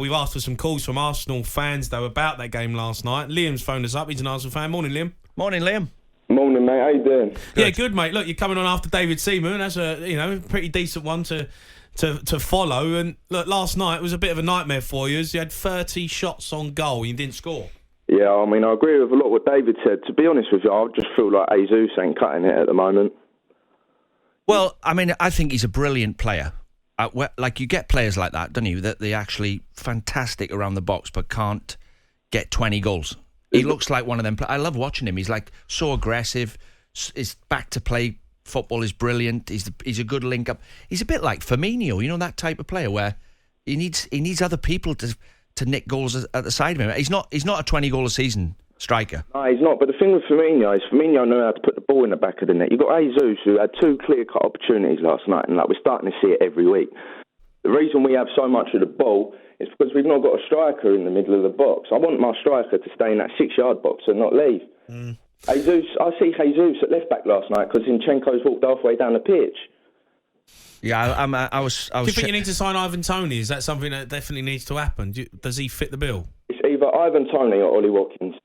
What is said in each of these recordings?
we've asked for some calls from Arsenal fans, though, about that game last night. Liam's phoned us up. He's an Arsenal fan. Morning, Liam. Morning, Liam. Morning, mate. How you doing? Good. Yeah, good, mate. Look, you're coming on after David Seaman. That's a pretty decent one to follow. And look, last night was a bit of a nightmare for you. As you had 30 shots on goal, and you didn't score. Yeah, I mean, I agree with a lot of what David said. To be honest with you, I just feel like Jesus ain't cutting it at the moment. Well, I mean, I think he's a brilliant player. Like, you get players like that, don't you? That they're actually fantastic around the box, but can't get 20 goals. He looks like one of them. I love watching him. He's like so aggressive. His back to play football is brilliant. He's a good link up. He's a bit like Firmino, you know, that type of player where he needs other people to nick goals at the side of him. He's not a 20 goal a season striker. No, he's not. But the thing with Firmino is Firmino knew how to put the ball in the back of the net. You've got Jesus, who had 2 clear-cut opportunities last night, and we're starting to see it every week. The reason we have so much of the ball is because we've not got a striker in the middle of the box. I want my striker to stay in that 6-yard box and not leave. Jesus, I see Jesus at left back last night because Zinchenko's walked halfway down the pitch. Yeah, I was. Do you think you need to sign Ivan Toney? Is that something that definitely needs to happen? Does he fit the bill? It's either Ivan Toney or Ollie Watkins.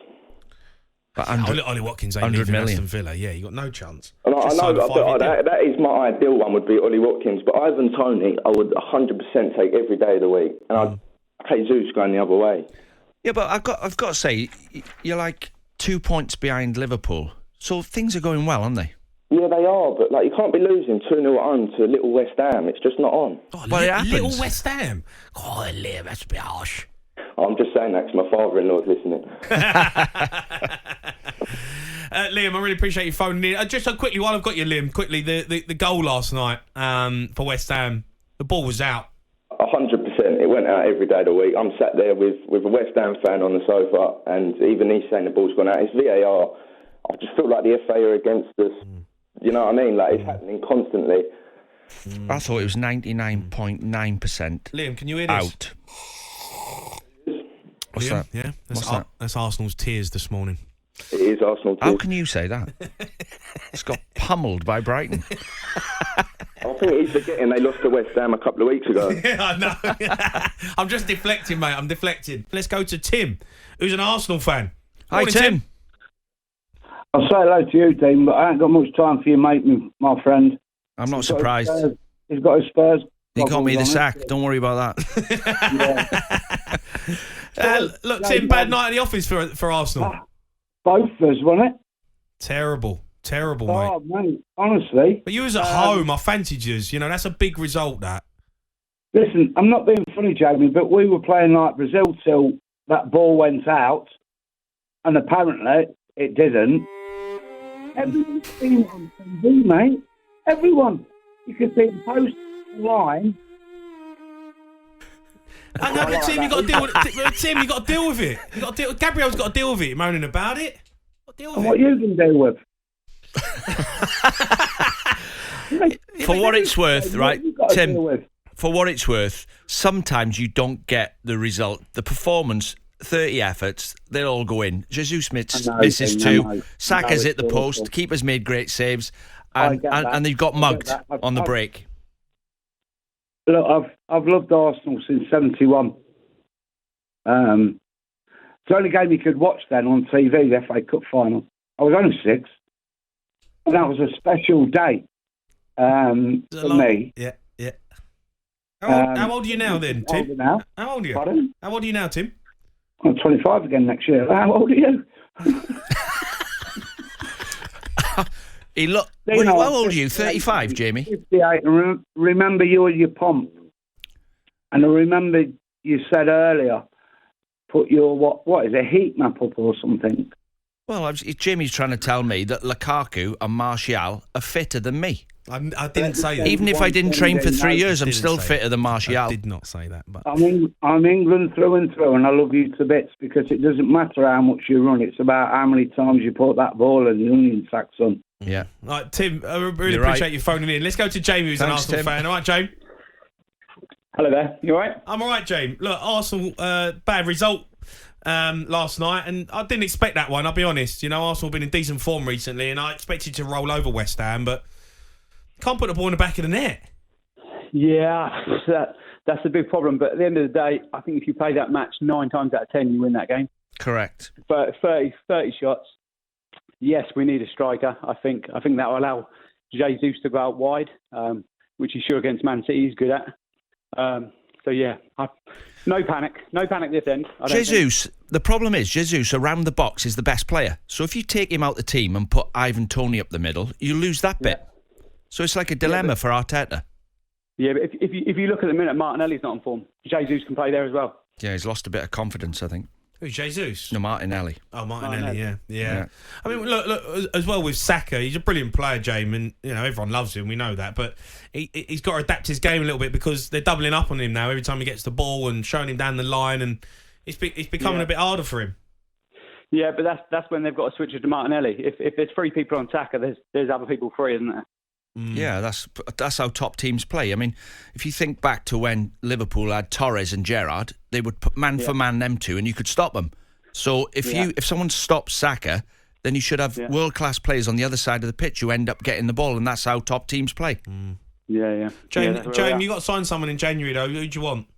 But Ollie Watkins ain't leaving Aston Villa. Yeah, you got no chance. And I know that is my ideal one, would be Ollie Watkins. But Ivan Toney, I would 100% take every day of the week. And I'd Jesus going the other way. Yeah, but I've got to say, you're like 2 points behind Liverpool. So things are going well, aren't they? Yeah, they are. But you can't be losing 2-0 at home to little West Ham. It's just not on. Oh, well, it happens. Little West Ham? Oh, Liam, that's a bit harsh. I'm just saying that because my father-in-law's listening. Liam, I really appreciate you phoning in. Just quickly, while I've got you, Liam, quickly, the goal last night for West Ham, the ball was out. 100%. It went out every day of the week. I'm sat there with a West Ham fan on the sofa, and even he's saying the ball's gone out. It's VAR. I just feel like the FA are against us. You know what I mean? It's happening constantly. I thought it was 99.9% Liam, can you hear this? out. What's Liam, that? Yeah, What's that? That's Arsenal's tears this morning. It is Arsenal too. How can you say that? It's got pummeled by Brighton. I think he's forgetting they lost to West Ham a couple of weeks ago. Yeah, I know. I'm just deflecting, mate. I'm deflecting. Let's go to Tim, who's an Arsenal fan. Hi, Morning, Tim. I'll say hello to you, Dean, but I ain't got much time for you, mate, my friend. I'm not surprised. He's got his Spurs. He got me the sack. Don't worry about that. Look, Tim, bad night at the office for Arsenal. Both of us, wasn't it? Terrible, mate. Oh, mate, honestly. But you was at home. I fancied yous. You know, that's a big result, that. Listen, I'm not being funny, Jamie, but we were playing like Brazil till that ball went out, and apparently it didn't. Everyone's seen it on TV, mate. Everyone. You could see the post line. I know, but Tim, you got to deal with it. Tim, you got to deal with it. Gabriel's got to deal with it. Moaning about it. And what you can deal with? For what it's worth, right, Tim, for what it's worth, sometimes you don't get the result. The performance, 30 efforts, they all go in. Jesus misses 2. Saka's hit the post. Keeper's made great saves. And they've got mugged on the break. Look, I've loved Arsenal since '71. It's the only game you could watch then on TV, the FA Cup final. I was only 6, and that was a special day for me. Yeah. How old are you now, then, Tim? Now. How old are you? Pardon? How old are you now, Tim? I'm 25 again next year. How old are you? How old are you? 35, Jamie? 58. And remember you were your pomp. And I remember you said earlier, put your, what is a heat map up or something? Well, Jamie's trying to tell me that Lukaku and Martial are fitter than me. I didn't say that. Even if I didn't train for 3 years, I'm still fitter than Martial. I did not say that. But I'm England through and through, and I love you to bits because it doesn't matter how much you run. It's about how many times you put that ball in the onion sacks on. Yeah. Right, Tim, I really appreciate you phoning in. Let's go to Jamie, who's an Arsenal fan. All right, James? Hello there. You all right? I'm all right, James. Look, Arsenal, bad result last night, and I didn't expect that one, I'll be honest. You know, Arsenal have been in decent form recently, and I expected to roll over West Ham, but can't put the ball in the back of the net. Yeah, That's the big problem. But at the end of the day, I think if you play that match 9 times out of 10, you win that game. Correct. But 30 shots. Yes, we need a striker. I think that will allow Jesus to go out wide, which he's sure against Man City he's good at. So yeah, no panic this end. Jesus, the problem is Jesus around the box is the best player. So if you take him out the team and put Ivan Toney up the middle, you lose that bit. So it's like a dilemma for Arteta. Yeah, but if you look at the minute, Martinelli's not on form. Jesus can play there as well. Yeah, he's lost a bit of confidence, I think. Who's Jesus? No, Martinelli. Oh, Martinelli, yeah. I mean, look, as well with Saka, he's a brilliant player, James, and everyone loves him. We know that, but he's got to adapt his game a little bit because they're doubling up on him now every time he gets the ball and showing him down the line, and it's becoming a bit harder for him. Yeah, but that's when they've got to switch it to Martinelli. If there's 3 people on Saka, there's other people free, isn't there? Yeah, that's how top teams play. I mean, if you think back to when Liverpool had Torres and Gerrard, they would put man for man them two, and you could stop them. So if someone stops Saka, then you should have world class players on the other side of the pitch who end up getting the ball, and that's how top teams play. Yeah. James, you got to sign someone in January though. Who do you want?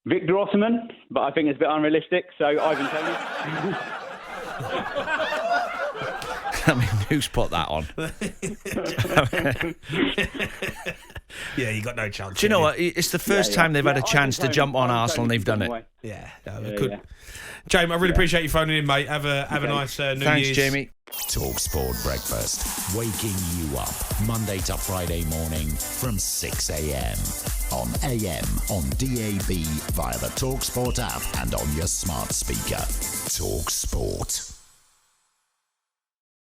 Victor Osimhen, but I think it's a bit unrealistic. So Ivan Toney. I mean, who's put that on? Yeah, you got no chance. Do you know what? It's the first time they've had a chance to jump on Arsenal and they've done it. Yeah, Jamie, I really appreciate you phoning in, mate. Have a nice New Year's. Thanks, Jamie. talkSPORT Breakfast, waking you up Monday to Friday morning from 6 a.m. on AM, on DAB, via the talkSPORT app and on your smart speaker. talkSPORT.